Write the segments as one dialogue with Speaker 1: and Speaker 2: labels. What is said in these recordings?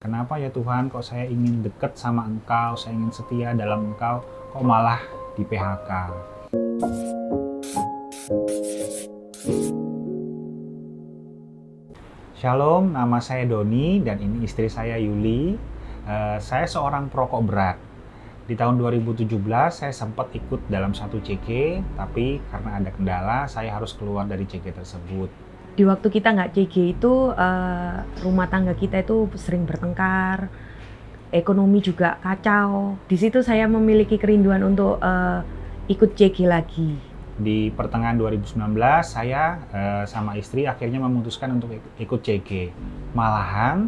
Speaker 1: Kenapa ya Tuhan, kok saya ingin dekat sama Engkau, saya ingin setia dalam Engkau, kok malah di PHK? Shalom, nama saya Doni dan ini istri saya Yuli. Saya seorang perokok berat. Di tahun 2017 saya sempat ikut dalam satu CG, tapi karena ada kendala saya harus keluar dari CG tersebut.
Speaker 2: Di waktu kita nggak CG itu, rumah tangga kita itu sering bertengkar, ekonomi juga kacau. Di situ saya memiliki kerinduan untuk ikut CG lagi.
Speaker 1: Di pertengahan 2019 saya sama istri akhirnya memutuskan untuk ikut CG. Malahan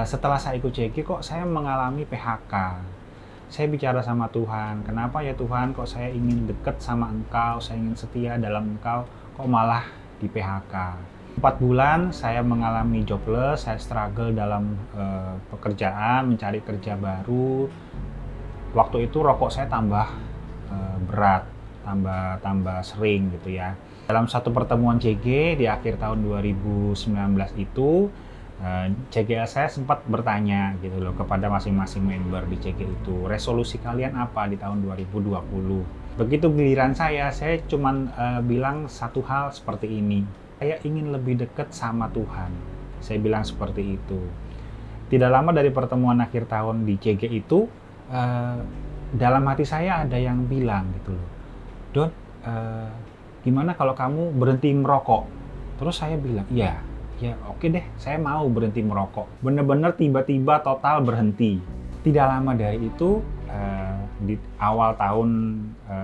Speaker 1: setelah saya ikut CG kok saya mengalami PHK. Saya bicara sama Tuhan, kenapa ya Tuhan, kok saya ingin dekat sama Engkau, saya ingin setia dalam Engkau, kok malah di PHK. 4 bulan saya mengalami jobless, saya struggle dalam pekerjaan, mencari kerja baru. Waktu itu rokok saya tambah berat, tambah sering gitu ya. Dalam satu pertemuan CG di akhir tahun 2019 itu, CGL saya sempat bertanya gitu loh kepada masing-masing member di CG itu, resolusi kalian apa di tahun 2020? Begitu giliran saya cuman bilang satu hal seperti ini, saya ingin lebih dekat sama Tuhan. Saya bilang seperti itu. Tidak lama dari pertemuan akhir tahun di CG itu, dalam hati saya ada yang bilang gitu loh, Don, gimana kalau kamu berhenti merokok? Terus saya bilang, ya oke deh, saya mau berhenti merokok. Bener-bener tiba-tiba total berhenti. Tidak lama dari itu, di awal tahun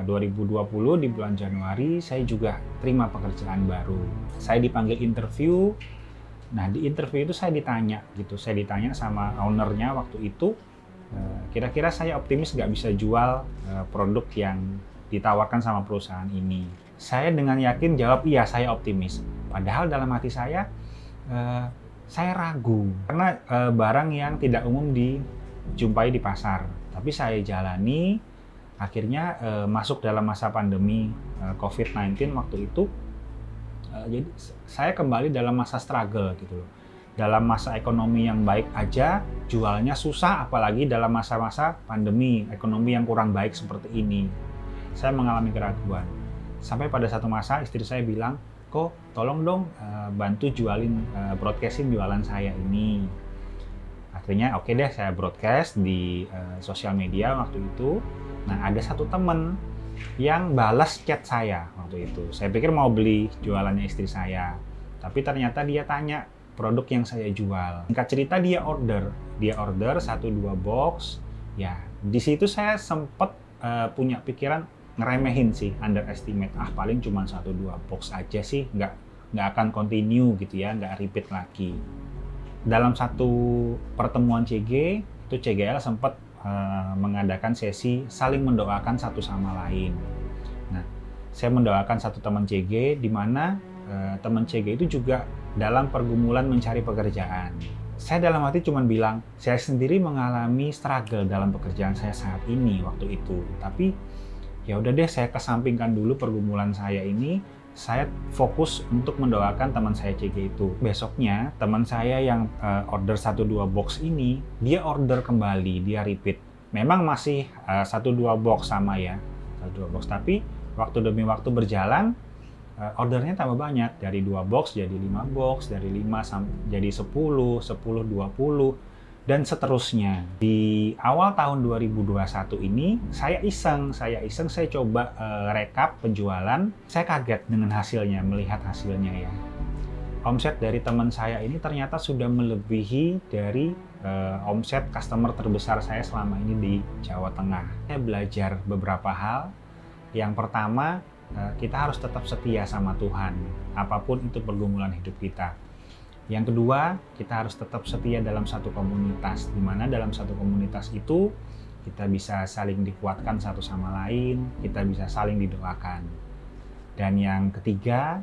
Speaker 1: 2020 di bulan Januari, saya juga terima pekerjaan baru. Saya dipanggil interview. Nah, di interview itu saya ditanya sama ownernya waktu itu, kira-kira saya optimis nggak bisa jual produk yang ditawarkan sama perusahaan ini. Saya dengan yakin jawab iya, saya optimis. Padahal dalam hati saya ragu karena barang yang tidak umum dijumpai di pasar. Tapi saya jalani, akhirnya masuk dalam masa pandemi COVID-19 waktu itu. Jadi saya kembali dalam masa struggle gitu loh. Dalam masa ekonomi yang baik aja jualnya susah, apalagi dalam masa-masa pandemi, ekonomi yang kurang baik seperti ini. Saya mengalami keraguan. Sampai pada satu masa istri saya bilang, kok tolong dong bantu broadcastin jualan saya ini. Akhirnya oke deh, saya broadcast di sosial media waktu itu. Nah, ada satu temen yang balas chat saya waktu itu. Saya pikir mau beli jualannya istri saya, tapi ternyata dia tanya produk yang saya jual. Singkat cerita dia order 1-2 box. Ya, di situ saya sempat punya pikiran ngeremehin sih, underestimate, paling cuma 1-2 box aja sih, nggak akan continue gitu ya, nggak repeat lagi. Dalam satu pertemuan CG, itu CGL sempat mengadakan sesi saling mendoakan satu sama lain. Nah, saya mendoakan satu teman CG, di mana teman CG itu juga dalam pergumulan mencari pekerjaan. Saya dalam hati cuma bilang, saya sendiri mengalami struggle dalam pekerjaan saya saat ini waktu itu. Tapi ya udah deh, saya kesampingkan dulu pergumulan saya ini. Saya fokus untuk mendoakan teman saya CG itu. Besoknya teman saya yang order 1-2 box ini, dia order kembali, dia repeat. Memang masih 1-2 box sama ya, 1-2 box. Tapi waktu demi waktu berjalan, ordernya tambah banyak. Dari 2 box jadi 5 box, dari 5 jadi 10, 20, dan seterusnya. Di awal tahun 2021 ini, saya iseng, saya coba rekap penjualan. Saya kaget dengan hasilnya, melihat hasilnya ya. Omset dari teman saya ini ternyata sudah melebihi dari omset customer terbesar saya selama ini di Jawa Tengah. Saya belajar beberapa hal. Yang pertama, kita harus tetap setia sama Tuhan, apapun itu pergumulan hidup kita. Yang kedua, kita harus tetap setia dalam satu komunitas, di mana dalam satu komunitas itu kita bisa saling dikuatkan satu sama lain, kita bisa saling didoakan. Dan yang ketiga,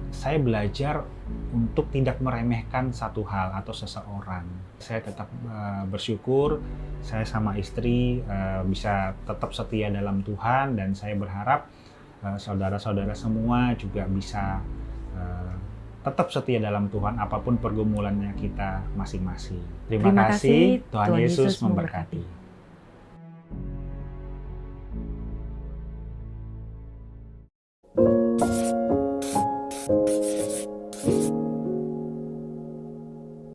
Speaker 1: saya belajar untuk tidak meremehkan satu hal atau seseorang. Saya tetap bersyukur, saya sama istri bisa tetap setia dalam Tuhan, dan saya berharap saudara-saudara semua juga bisa tetap setia dalam Tuhan apapun pergumulannya kita masing-masing.
Speaker 2: Terima kasih,
Speaker 1: Tuhan
Speaker 2: Tuhan
Speaker 1: Yesus
Speaker 2: Yesus
Speaker 1: memberkati.
Speaker 2: memberkati.